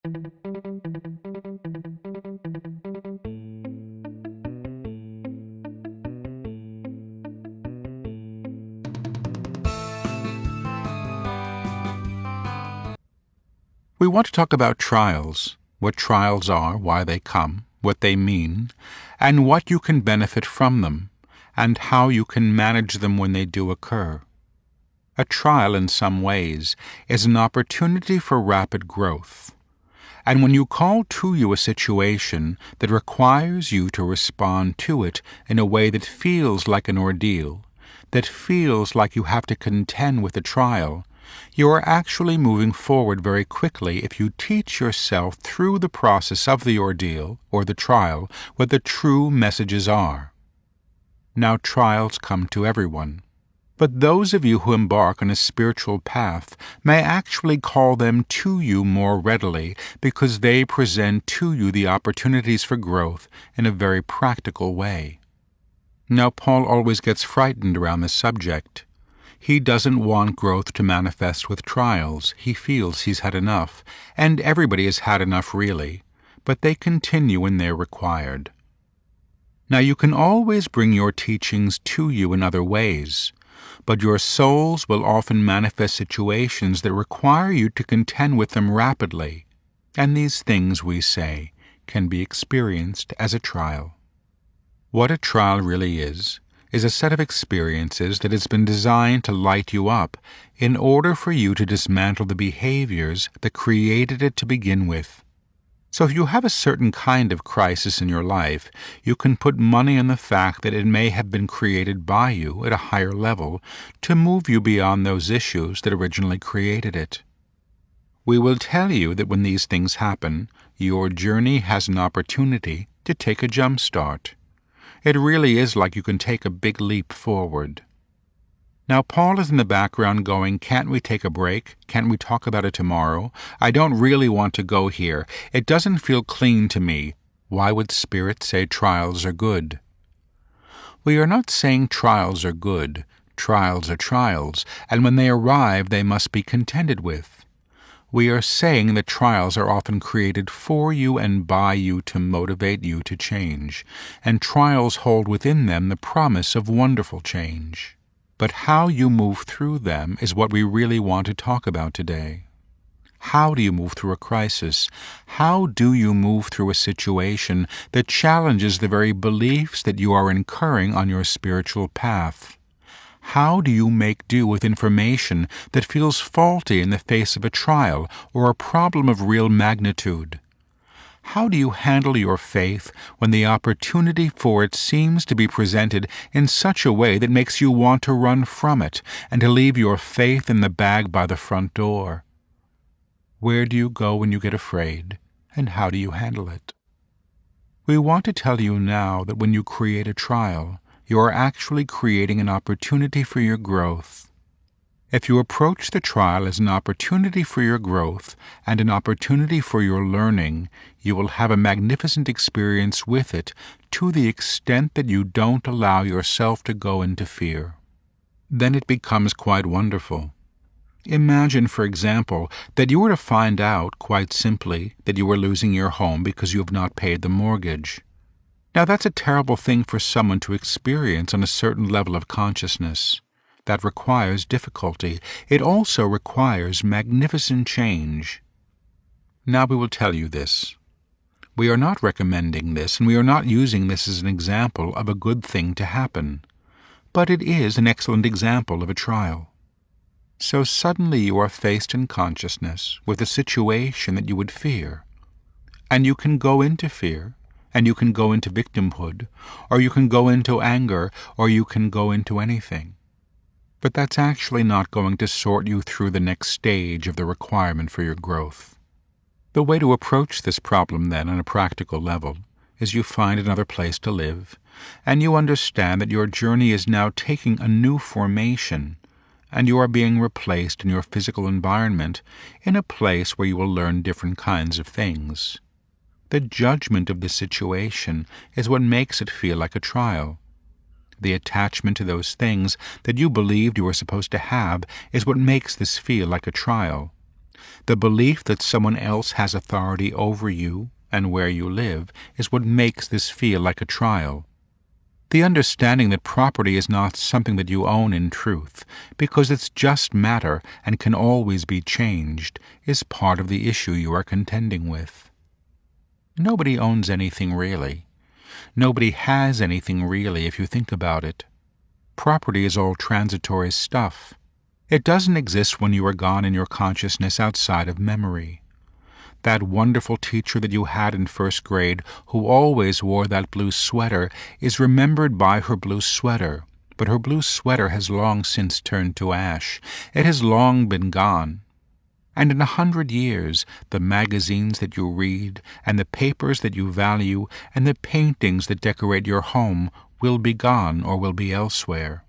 We want to talk about trials, what trials are, why they come, what they mean, and what you can benefit from them, and how you can manage them when they do occur. A trial, in some ways, is an opportunity for rapid growth. And when you call to you a situation that requires you to respond to it in a way that feels like an ordeal, that feels like you have to contend with a trial, you are actually moving forward very quickly if you teach yourself through the process of the ordeal, or the trial, what the true messages are. Now, trials come to everyone, but those of you who embark on a spiritual path may actually call them to you more readily because they present to you the opportunities for growth in a very practical way. Now, Paul always gets frightened around this subject. He doesn't want growth to manifest with trials. He feels he's had enough, and everybody has had enough really, but they continue when they're required. Now, you can always bring your teachings to you in other ways, but your souls will often manifest situations that require you to contend with them rapidly, and these things, we say, can be experienced as a trial. What a trial really is a set of experiences that has been designed to light you up in order for you to dismantle the behaviors that created it to begin with. So if you have a certain kind of crisis in your life, you can put money on the fact that it may have been created by you at a higher level to move you beyond those issues that originally created it. We will tell you that when these things happen, your journey has an opportunity to take a jump start. It really is like you can take a big leap forward. Now, Paul is in the background going, can't we take a break? Can't we talk about it tomorrow? I don't really want to go here. It doesn't feel clean to me. Why would Spirit say trials are good? We are not saying trials are good. Trials are trials, and when they arrive, they must be contended with. We are saying that trials are often created for you and by you to motivate you to change, and trials hold within them the promise of wonderful change. But how you move through them is what we really want to talk about today. How do you move through a crisis? How do you move through a situation that challenges the very beliefs that you are incurring on your spiritual path? How do you make do with information that feels faulty in the face of a trial or a problem of real magnitude? How do you handle your faith when the opportunity for it seems to be presented in such a way that makes you want to run from it and to leave your faith in the bag by the front door? Where do you go when you get afraid, and how do you handle it? We want to tell you now that when you create a trial, you are actually creating an opportunity for your growth. If you approach the trial as an opportunity for your growth and an opportunity for your learning, you will have a magnificent experience with it to the extent that you don't allow yourself to go into fear. Then it becomes quite wonderful. Imagine, for example, that you were to find out, quite simply, that you were losing your home because you have not paid the mortgage. Now, that's a terrible thing for someone to experience on a certain level of consciousness. That requires difficulty. It also requires magnificent change. Now we will tell you this. We are not recommending this, and we are not using this as an example of a good thing to happen. But it is an excellent example of a trial. So suddenly you are faced in consciousness with a situation that you would fear. And you can go into fear, and you can go into victimhood, or you can go into anger, or you can go into anything. But that's actually not going to sort you through the next stage of the requirement for your growth. The way to approach this problem, then, on a practical level, is you find another place to live, and you understand that your journey is now taking a new formation, and you are being replaced in your physical environment in a place where you will learn different kinds of things. The judgment of the situation is what makes it feel like a trial. The attachment to those things that you believed you were supposed to have is what makes this feel like a trial. The belief that someone else has authority over you and where you live is what makes this feel like a trial. The understanding that property is not something that you own in truth, because it's just matter and can always be changed, is part of the issue you are contending with. Nobody owns anything really. Nobody has anything really if you think about it. Property is all transitory stuff. It doesn't exist when you are gone in your consciousness outside of memory. That wonderful teacher that you had in first grade who always wore that blue sweater is remembered by her blue sweater, but her blue sweater has long since turned to ash. It has long been gone. And in 100 years, the magazines that you read, and the papers that you value, and the paintings that decorate your home will be gone or will be elsewhere.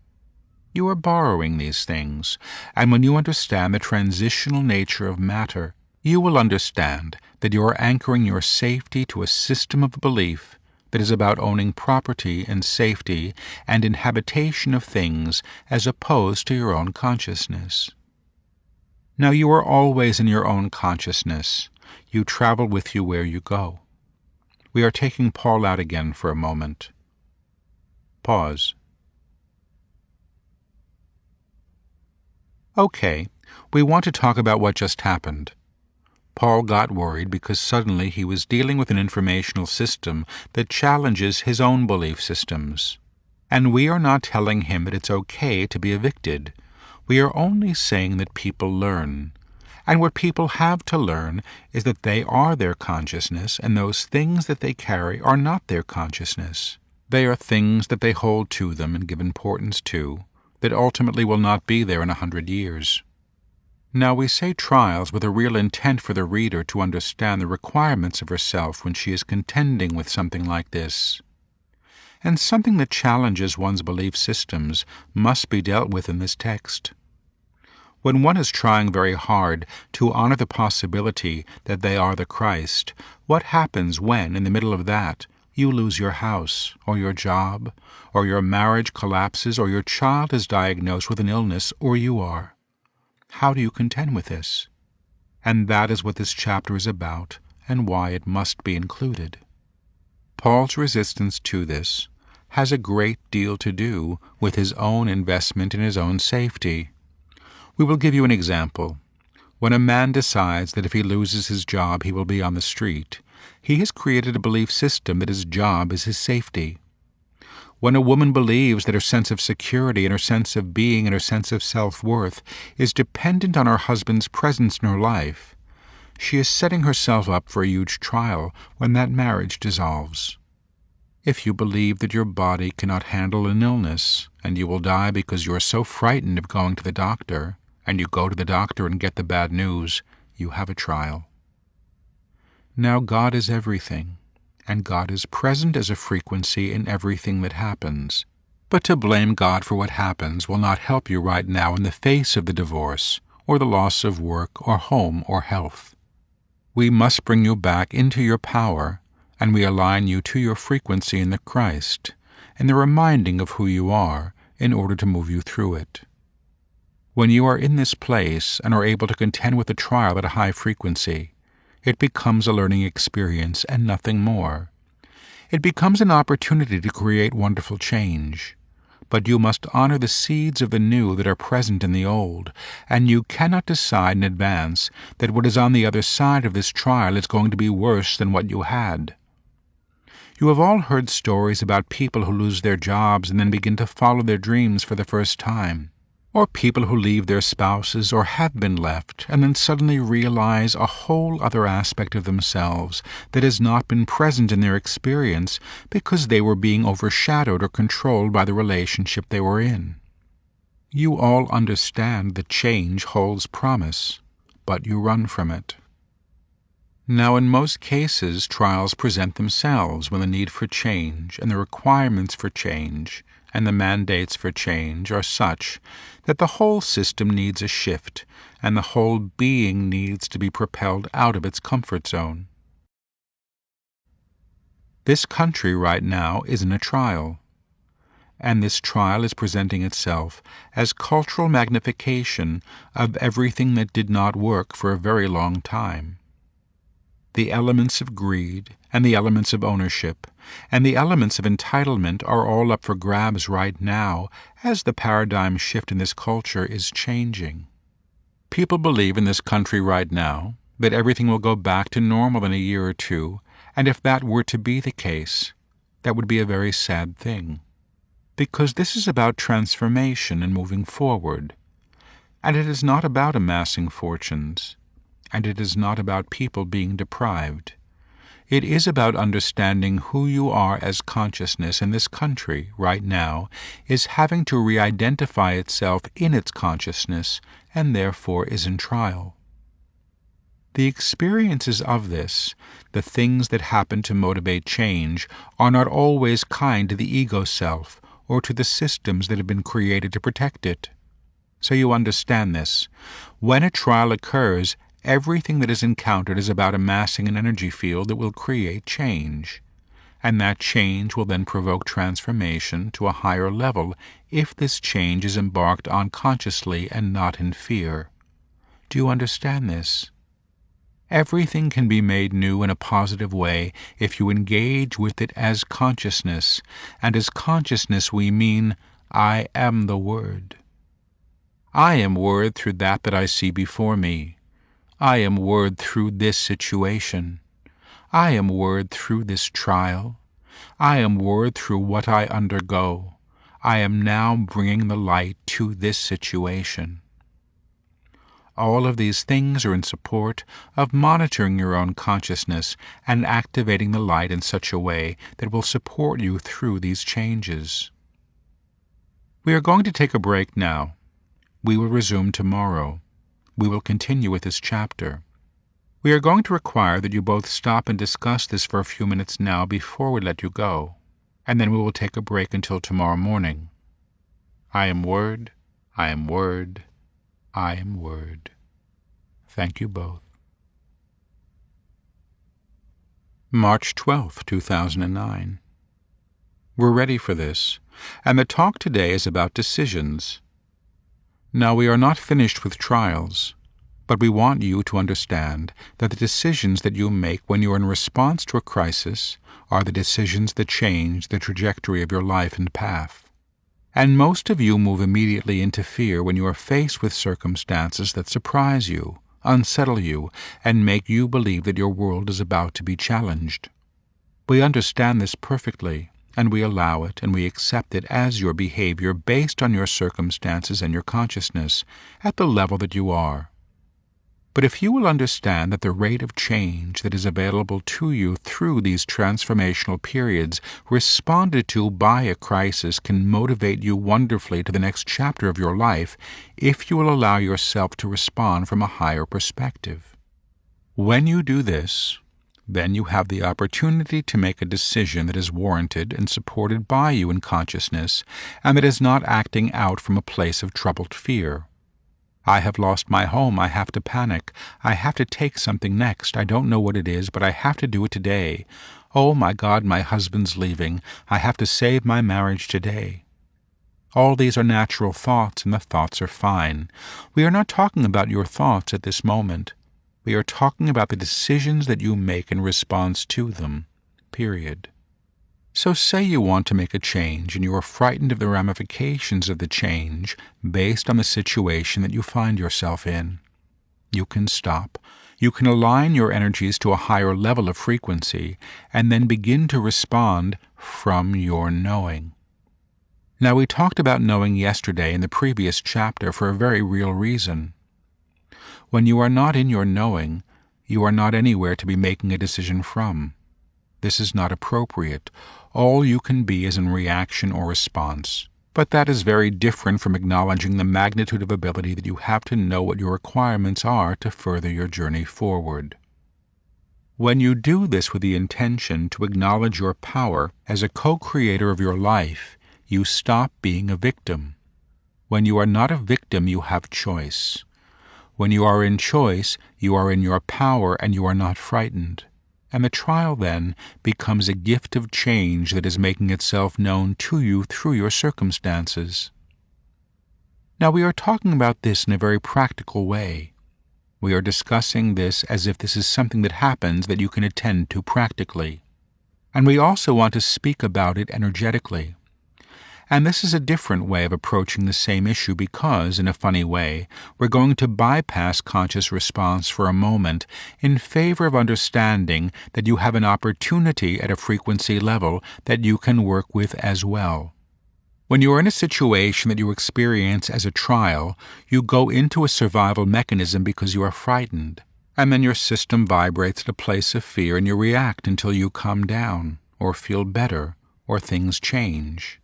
You are borrowing these things, and when you understand the transitional nature of matter, you will understand that you are anchoring your safety to a system of belief that is about owning property and safety and inhabitation of things as opposed to your own consciousness. Now you are always in your own consciousness. You travel with you where you go. We are taking Paul out again for a moment. Pause. Okay, we want to talk about what just happened. Paul got worried because suddenly he was dealing with an informational system that challenges his own belief systems. And we are not telling him that it's okay to be evicted. We are only saying that people learn. And what people have to learn is that they are their consciousness, and those things that they carry are not their consciousness. They are things that they hold to them and give importance to, that ultimately will not be there in 100 years. Now we say trials with a real intent for the reader to understand the requirements of herself when she is contending with something like this. And something that challenges one's belief systems must be dealt with in this text. When one is trying very hard to honor the possibility that they are the Christ, what happens when, in the middle of that, you lose your house, or your job, or your marriage collapses, or your child is diagnosed with an illness, or you are? How do you contend with this? And that is what this chapter is about, and why it must be included. Paul's resistance to this has a great deal to do with his own investment in his own safety. We will give you an example. When a man decides that if he loses his job he will be on the street, he has created a belief system that his job is his safety. When a woman believes that her sense of security and her sense of being and her sense of self-worth is dependent on her husband's presence in her life, she is setting herself up for a huge trial when that marriage dissolves. If you believe that your body cannot handle an illness, and you will die because you are so frightened of going to the doctor, and you go to the doctor and get the bad news, you have a trial. Now God is everything, and God is present as a frequency in everything that happens. But to blame God for what happens will not help you right now in the face of the divorce, or the loss of work, or home, or health. We must bring you back into your power, and we align you to your frequency in the Christ, and the reminding of who you are, in order to move you through it. When you are in this place and are able to contend with the trial at a high frequency, it becomes a learning experience and nothing more. It becomes an opportunity to create wonderful change. But you must honor the seeds of the new that are present in the old, and you cannot decide in advance that what is on the other side of this trial is going to be worse than what you had. You have all heard stories about people who lose their jobs and then begin to follow their dreams for the first time. Or people who leave their spouses or have been left and then suddenly realize a whole other aspect of themselves that has not been present in their experience because they were being overshadowed or controlled by the relationship they were in. You all understand that change holds promise, but you run from it. Now, in most cases, trials present themselves when the need for change and the requirements for change and the mandates for change are such that the whole system needs a shift and the whole being needs to be propelled out of its comfort zone. This country right now is in a trial. and this trial is presenting itself as cultural magnification of everything that did not work for a very long time. The elements of greed and the elements of ownership and the elements of entitlement are all up for grabs right now as the paradigm shift in this culture is changing. People believe in this country right now that everything will go back to normal in a year or two, and if that were to be the case, that would be a very sad thing. Because this is about transformation and moving forward, and it is not about amassing fortunes, and it is not about people being deprived. It is about understanding who you are as consciousness, and this country, right now, is having to re-identify itself in its consciousness, and therefore is in trial. The experiences of this, the things that happen to motivate change, are not always kind to the ego self or to the systems that have been created to protect it. So you understand this. When a trial occurs, everything that is encountered is about amassing an energy field that will create change, and that change will then provoke transformation to a higher level if this change is embarked on consciously and not in fear. Do you understand this? Everything can be made new in a positive way if you engage with it as consciousness, and as consciousness we mean, I am the Word. I am Word through that I see before me. I am Word through this situation. I am Word through this trial. I am Word through what I undergo. I am now bringing the light to this situation. All of these things are in support of monitoring your own consciousness and activating the light in such a way that will support you through these changes. We are going to take a break now. We will resume tomorrow. We will continue with this chapter. We are going to require that you both stop and discuss this for a few minutes now before we let you go, and then we will take a break until tomorrow morning. I am Word, I am Word, I am Word. Thank you both. March 12, 2009. We're ready for this, and the talk today is about decisions. Now, we are not finished with trials, but we want you to understand that the decisions that you make when you are in response to a crisis are the decisions that change the trajectory of your life and path. And most of you move immediately into fear when you are faced with circumstances that surprise you, unsettle you, and make you believe that your world is about to be challenged. We understand this perfectly, and we allow it and we accept it as your behavior based on your circumstances and your consciousness at the level that you are. But if you will understand that the rate of change that is available to you through these transformational periods responded to by a crisis can motivate you wonderfully to the next chapter of your life if you will allow yourself to respond from a higher perspective. When you do this, then you have the opportunity to make a decision that is warranted and supported by you in consciousness, and that is not acting out from a place of troubled fear. I have lost my home, I have to panic, I have to take something next, I don't know what it is, but I have to do it today. Oh my God, my husband's leaving, I have to save my marriage today. All these are natural thoughts, and the thoughts are fine. We are not talking about your thoughts at this moment. We are talking about the decisions that you make in response to them, period. So say you want to make a change and you are frightened of the ramifications of the change based on the situation that you find yourself in. You can stop. You can align your energies to a higher level of frequency and then begin to respond from your knowing. Now, we talked about knowing yesterday in the previous chapter for a very real reason. When you are not in your knowing, you are not anywhere to be making a decision from. This is not appropriate. All you can be is in reaction or response. But that is very different from acknowledging the magnitude of ability that you have to know what your requirements are to further your journey forward. When you do this with the intention to acknowledge your power as a co-creator of your life, you stop being a victim. When you are not a victim, you have choice. When you are in choice, you are in your power and you are not frightened. And the trial then becomes a gift of change that is making itself known to you through your circumstances. Now we are talking about this in a very practical way. We are discussing this as if this is something that happens that you can attend to practically. And we also want to speak about it energetically. And this is a different way of approaching the same issue because, in a funny way, we're going to bypass conscious response for a moment in favor of understanding that you have an opportunity at a frequency level that you can work with as well. When you are in a situation that you experience as a trial, you go into a survival mechanism because you are frightened, and then your system vibrates at a place of fear and you react until you calm down, or feel better, or things change.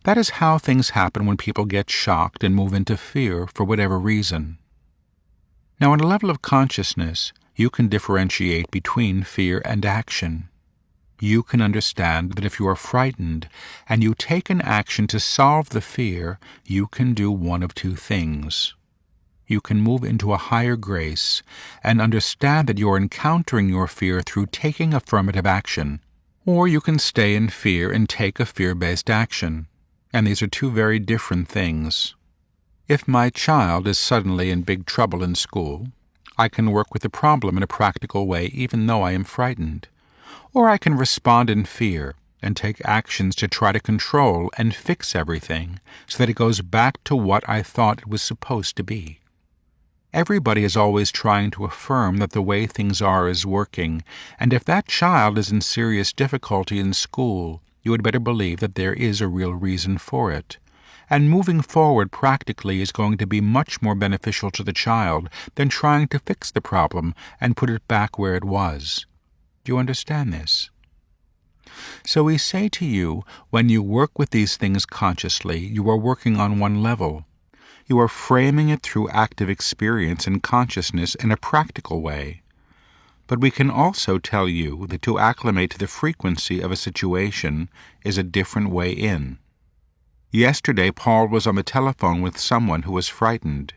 That is how things happen when people get shocked and move into fear for whatever reason. Now, on a level of consciousness, you can differentiate between fear and action. You can understand that if you are frightened and you take an action to solve the fear, you can do one of two things. You can move into a higher grace and understand that you are encountering your fear through taking affirmative action, or you can stay in fear and take a fear-based action. And these are two very different things. If my child is suddenly in big trouble in school, I can work with the problem in a practical way even though I am frightened. Or I can respond in fear and take actions to try to control and fix everything so that it goes back to what I thought it was supposed to be. Everybody is always trying to affirm that the way things are is working, and if that child is in serious difficulty in school, you had better believe that there is a real reason for it. And moving forward practically is going to be much more beneficial to the child than trying to fix the problem and put it back where it was. Do you understand this? So we say to you, when you work with these things consciously, you are working on one level. You are framing it through active experience and consciousness in a practical way. But we can also tell you that to acclimate to the frequency of a situation is a different way in. Yesterday, Paul was on the telephone with someone who was frightened.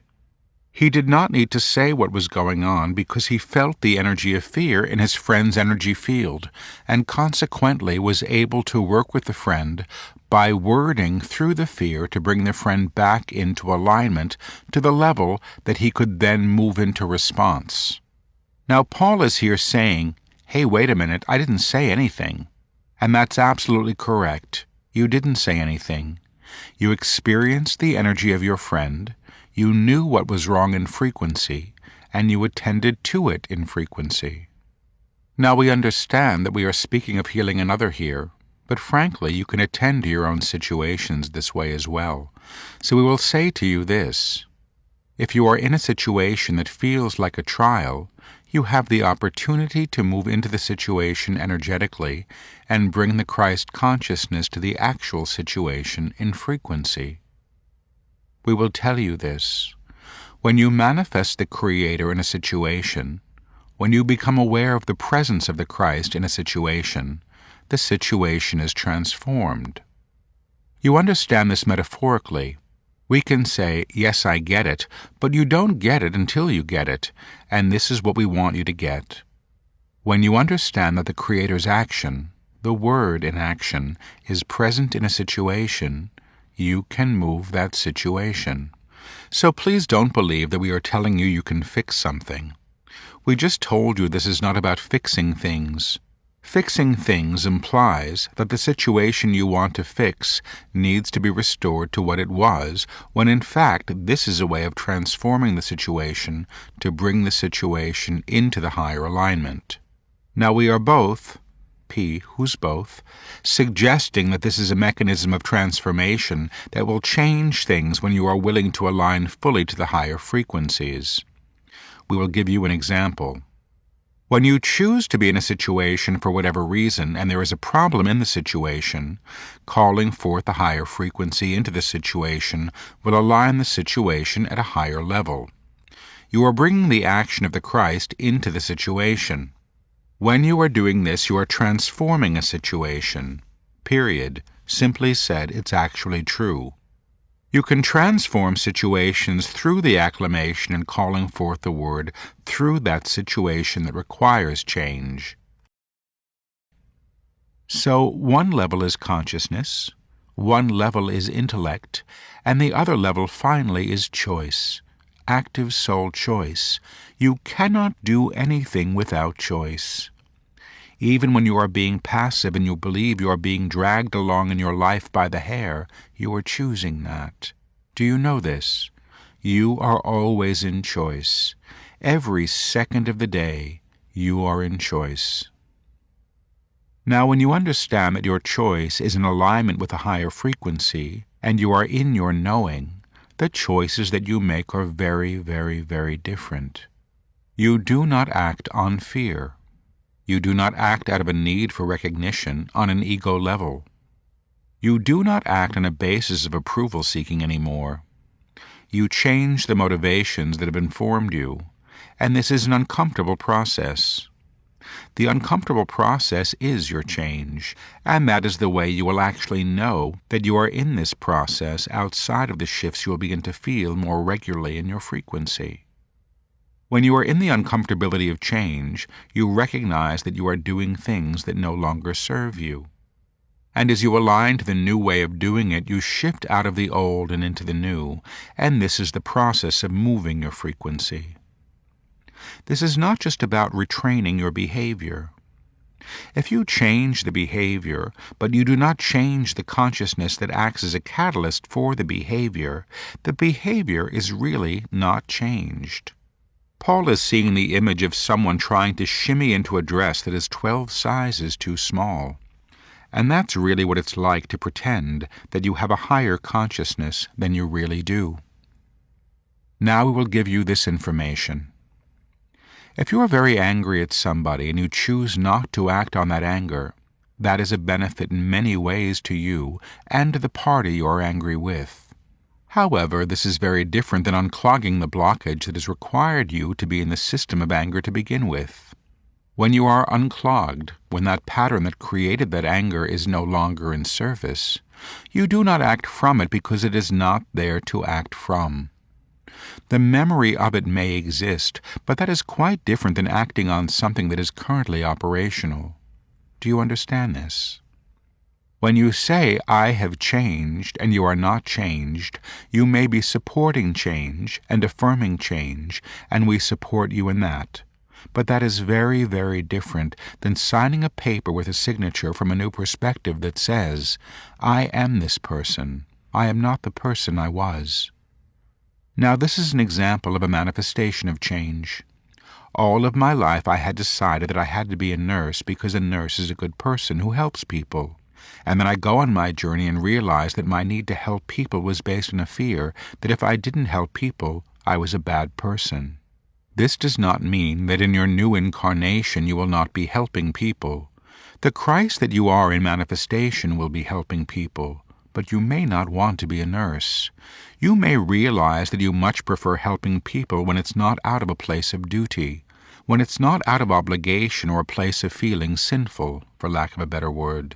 He did not need to say what was going on because he felt the energy of fear in his friend's energy field, and consequently was able to work with the friend by wording through the fear to bring the friend back into alignment to the level that he could then move into response. Now, Paul is here saying, hey, wait a minute, I didn't say anything. And that's absolutely correct. You didn't say anything. You experienced the energy of your friend, you knew what was wrong in frequency, and you attended to it in frequency. Now we understand that we are speaking of healing another here, but frankly, you can attend to your own situations this way as well. So we will say to you this. If you are in a situation that feels like a trial, you have the opportunity to move into the situation energetically and bring the Christ consciousness to the actual situation in frequency. We will tell you this. When you manifest the Creator in a situation, when you become aware of the presence of the Christ in a situation, the situation is transformed. You understand this metaphorically. We can say, yes, I get it, but you don't get it until you get it, and this is what we want you to get. When you understand that the Creator's action, the Word in action, is present in a situation, you can move that situation. So please don't believe that we are telling you can fix something. We just told you this is not about fixing things. Fixing things implies that the situation you want to fix needs to be restored to what it was, when in fact this is a way of transforming the situation to bring the situation into the higher alignment. Now we are both, P, who's both, suggesting that this is a mechanism of transformation that will change things when you are willing to align fully to the higher frequencies. We will give you an example. When you choose to be in a situation for whatever reason and there is a problem in the situation, calling forth a higher frequency into the situation will align the situation at a higher level. You are bringing the action of the Christ into the situation. When you are doing this, you are transforming a situation. Period. Simply said, it's actually true. You can transform situations through the acclamation and calling forth the Word through that situation that requires change. So one level is consciousness, one level is intellect, and the other level finally is choice, active soul choice. You cannot do anything without choice. Even when you are being passive and you believe you are being dragged along in your life by the hair, you are choosing that. Do you know this? You are always in choice. Every second of the day, you are in choice. Now, when you understand that your choice is in alignment with a higher frequency, and you are in your knowing, the choices that you make are very, very, very different. You do not act on fear. You do not act out of a need for recognition on an ego level. You do not act on a basis of approval seeking anymore. You change the motivations that have informed you, and this is an uncomfortable process. The uncomfortable process is your change, and that is the way you will actually know that you are in this process outside of the shifts you will begin to feel more regularly in your frequency. When you are in the uncomfortability of change, you recognize that you are doing things that no longer serve you. And as you align to the new way of doing it, you shift out of the old and into the new, and this is the process of moving your frequency. This is not just about retraining your behavior. If you change the behavior, but you do not change the consciousness that acts as a catalyst for the behavior is really not changed. Paul is seeing the image of someone trying to shimmy into a dress that is 12 sizes too small. And that's really what it's like to pretend that you have a higher consciousness than you really do. Now we will give you this information. If you are very angry at somebody and you choose not to act on that anger, that is a benefit in many ways to you and to the party you are angry with. However, this is very different than unclogging the blockage that has required you to be in the system of anger to begin with. When you are unclogged, when that pattern that created that anger is no longer in service, you do not act from it because it is not there to act from. The memory of it may exist, but that is quite different than acting on something that is currently operational. Do you understand this? When you say, "I have changed," and you are not changed, you may be supporting change and affirming change, and we support you in that. But that is very, very different than signing a paper with a signature from a new perspective that says, "I am this person. I am not the person I was." Now, this is an example of a manifestation of change. All of my life I had decided that I had to be a nurse because a nurse is a good person who helps people. And then I go on my journey and realize that my need to help people was based on a fear that if I didn't help people, I was a bad person. This does not mean that in your new incarnation you will not be helping people. The Christ that you are in manifestation will be helping people. But you may not want to be a nurse. You may realize that you much prefer helping people when it's not out of a place of duty, when it's not out of obligation or a place of feeling sinful, for lack of a better word.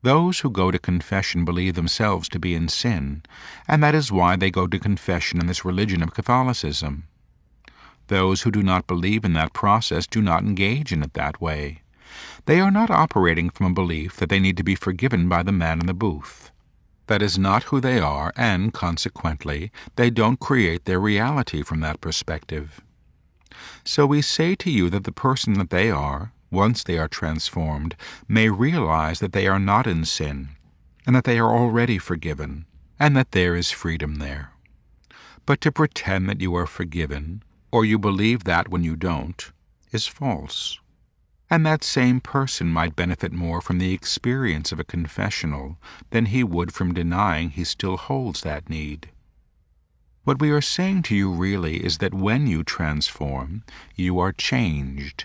Those who go to confession believe themselves to be in sin, and that is why they go to confession in this religion of Catholicism. Those who do not believe in that process do not engage in it that way. They are not operating from a belief that they need to be forgiven by the man in the booth. That is not who they are, and, consequently, they don't create their reality from that perspective. So we say to you that the person that they are, once they are transformed, may realize that they are not in sin, and that they are already forgiven, and that there is freedom there. But to pretend that you are forgiven, or you believe that when you don't, is false. And that same person might benefit more from the experience of a confessional than he would from denying he still holds that need. What we are saying to you really is that when you transform, you are changed,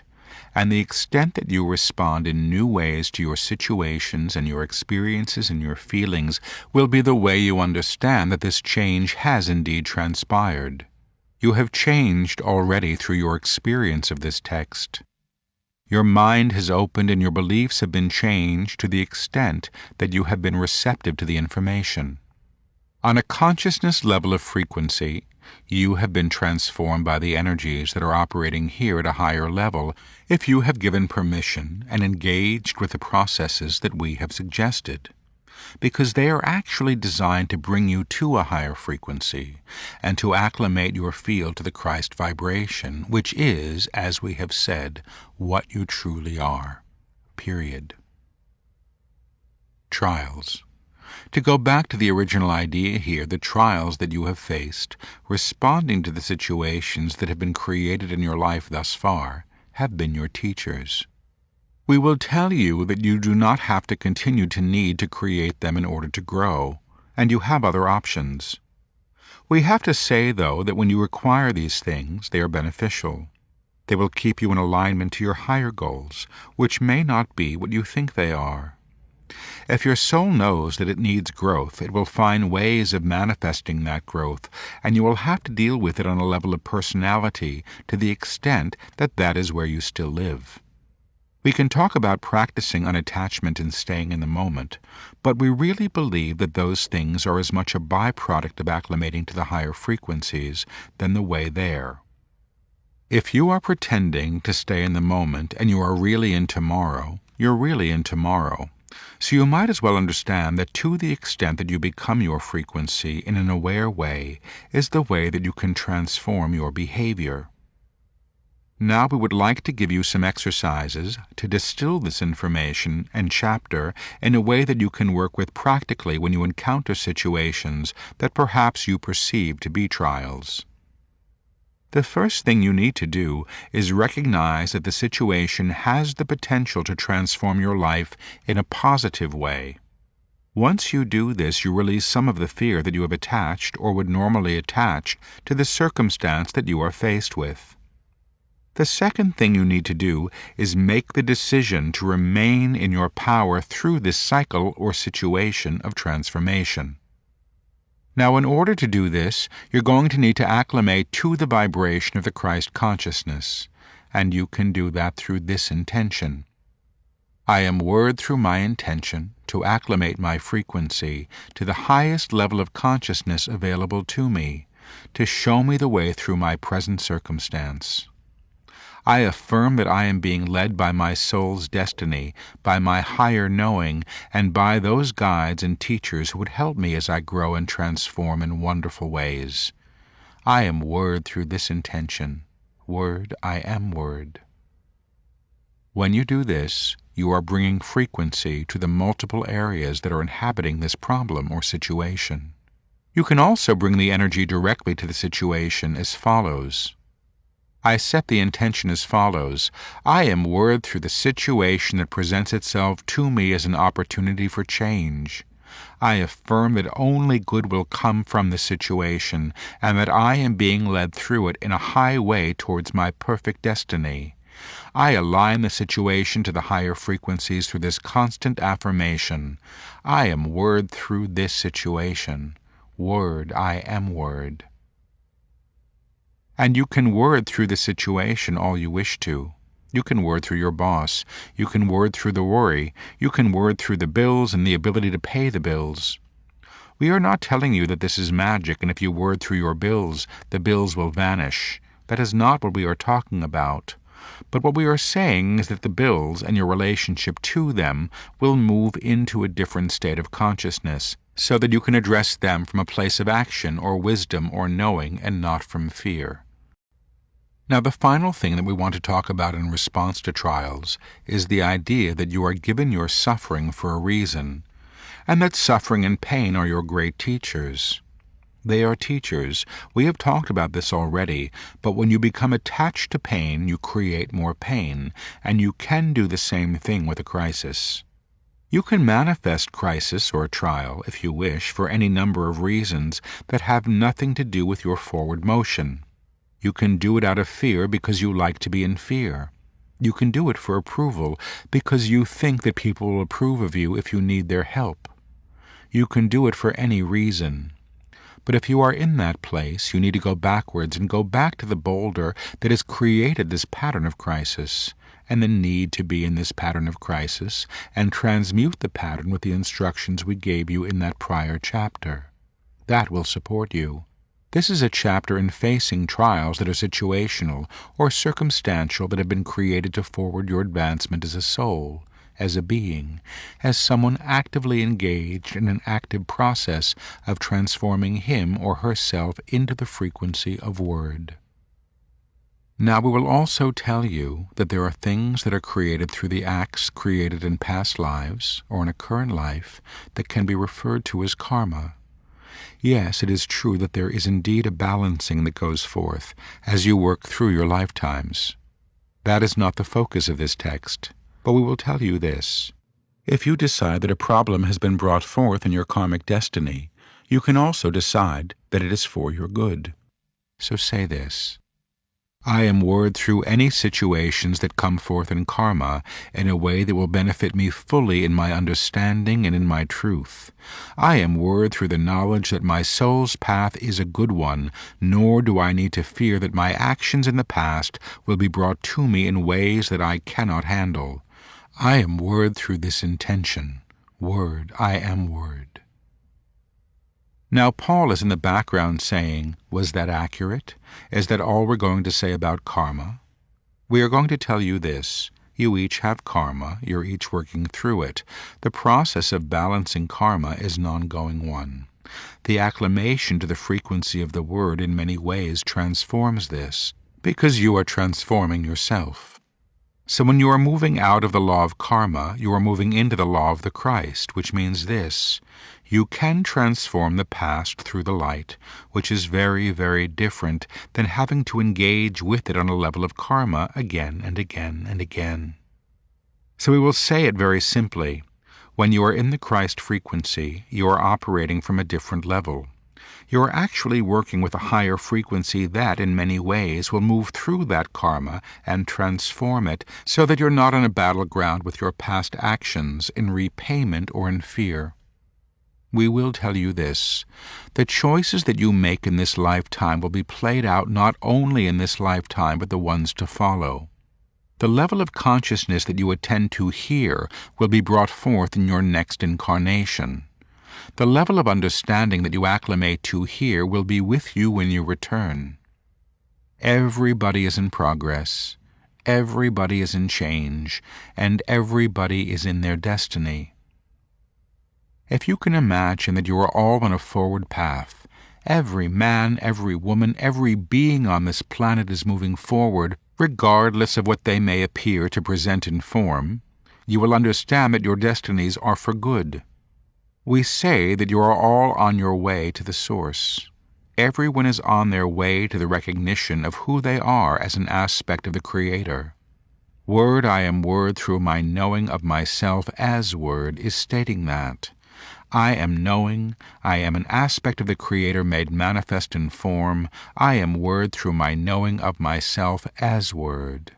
and the extent that you respond in new ways to your situations and your experiences and your feelings will be the way you understand that this change has indeed transpired. You have changed already through your experience of this text. Your mind has opened and your beliefs have been changed to the extent that you have been receptive to the information. On a consciousness level of frequency, You have been transformed by the energies that are operating here at a higher level if you have given permission and engaged with the processes that we have suggested, because they are actually designed to bring you to a higher frequency and to acclimate your field to the Christ vibration, which is, as we have said, what you truly are. Period. Trials. To go back to the original idea here, the trials that you have faced, responding to the situations that have been created in your life thus far, have been your teachers. We will tell you that you do not have to continue to need to create them in order to grow, and you have other options. We have to say, though, that when you require these things, they are beneficial. They will keep you in alignment to your higher goals, which may not be what you think they are. If your soul knows that it needs growth, it will find ways of manifesting that growth, and you will have to deal with it on a level of personality to the extent that that is where you still live. We can talk about practicing unattachment and staying in the moment, but we really believe that those things are as much a byproduct of acclimating to the higher frequencies than the way there. If you are pretending to stay in the moment and you are really in tomorrow, you're really in tomorrow. So you might as well understand that to the extent that you become your frequency in an aware way is the way that you can transform your behavior. Now we would like to give you some exercises to distill this information and chapter in a way that you can work with practically when you encounter situations that perhaps you perceive to be trials. The first thing you need to do is recognize that the situation has the potential to transform your life in a positive way. Once you do this, you release some of the fear that you have attached or would normally attach to the circumstance that you are faced with. The second thing you need to do is make the decision to remain in your power through this cycle or situation of transformation. Now, in order to do this, you're going to need to acclimate to the vibration of the Christ consciousness, and you can do that through this intention. I am word through my intention to acclimate my frequency to the highest level of consciousness available to me, to show me the way through my present circumstance. I affirm that I am being led by my soul's destiny, by my higher knowing, and by those guides and teachers who would help me as I grow and transform in wonderful ways. I am word through this intention. Word, I am word. When you do this, you are bringing frequency to the multiple areas that are inhabiting this problem or situation. You can also bring the energy directly to the situation as follows. I set the intention as follows. I am word through the situation that presents itself to me as an opportunity for change. I affirm that only good will come from the situation, and that I am being led through it in a high way towards my perfect destiny. I align the situation to the higher frequencies through this constant affirmation. I am word through this situation. Word, I am word. And you can word through the situation all you wish to. You can word through your boss. You can word through the worry. You can word through the bills and the ability to pay the bills. We are not telling you that this is magic, and if you word through your bills, the bills will vanish. That is not what we are talking about. But what we are saying is that the bills and your relationship to them will move into a different state of consciousness, so that you can address them from a place of action or wisdom or knowing and not from fear. Now, the final thing that we want to talk about in response to trials is the idea that you are given your suffering for a reason, and that suffering and pain are your great teachers. They are teachers. We have talked about this already, but when you become attached to pain, you create more pain, and you can do the same thing with a crisis. You can manifest crisis or trial, if you wish, for any number of reasons that have nothing to do with your forward motion. You can do it out of fear because you like to be in fear. You can do it for approval because you think that people will approve of you if you need their help. You can do it for any reason. But if you are in that place, you need to go backwards and go back to the boulder that has created this pattern of crisis, and the need to be in this pattern of crisis, and transmute the pattern with the instructions we gave you in that prior chapter. That will support you. This is a chapter in facing trials that are situational or circumstantial that have been created to forward your advancement as a soul, as a being, as someone actively engaged in an active process of transforming him or herself into the frequency of word. Now we will also tell you that there are things that are created through the acts created in past lives or in a current life that can be referred to as karma. Yes, it is true that there is indeed a balancing that goes forth as you work through your lifetimes. That is not the focus of this text, but we will tell you this. If you decide that a problem has been brought forth in your karmic destiny, you can also decide that it is for your good. So say this: I am word through any situations that come forth in karma in a way that will benefit me fully in my understanding and in my truth. I am word through the knowledge that my soul's path is a good one, nor do I need to fear that my actions in the past will be brought to me in ways that I cannot handle. I am word through this intention. Word, I am word. Now Paul is in the background saying, was that accurate? Is that all we're going to say about karma? We are going to tell you this. You each have karma. You're each working through it. The process of balancing karma is an ongoing one. The acclimation to the frequency of the word in many ways transforms this, because you are transforming yourself. So when you are moving out of the law of karma, you are moving into the law of the Christ, which means this: you can transform the past through the light, which is very, very different than having to engage with it on a level of karma again and again and again. So we will say it very simply. When you are in the Christ frequency, you are operating from a different level. You are actually working with a higher frequency that, in many ways, will move through that karma and transform it so that you're not on a battleground with your past actions in repayment or in fear. We will tell you this: the choices that you make in this lifetime will be played out not only in this lifetime but the ones to follow. The level of consciousness that you attend to here will be brought forth in your next incarnation. The level of understanding that you acclimate to here will be with you when you return. Everybody is in progress, everybody is in change, and everybody is in their destiny. If you can imagine that you are all on a forward path, every man, every woman, every being on this planet is moving forward, regardless of what they may appear to present in form, you will understand that your destinies are for good. We say that you are all on your way to the source. Everyone is on their way to the recognition of who they are as an aspect of the Creator. Word, I am word through my knowing of myself as word is stating that. I am knowing, I am an aspect of the Creator made manifest in form. I am word through my knowing of myself as word.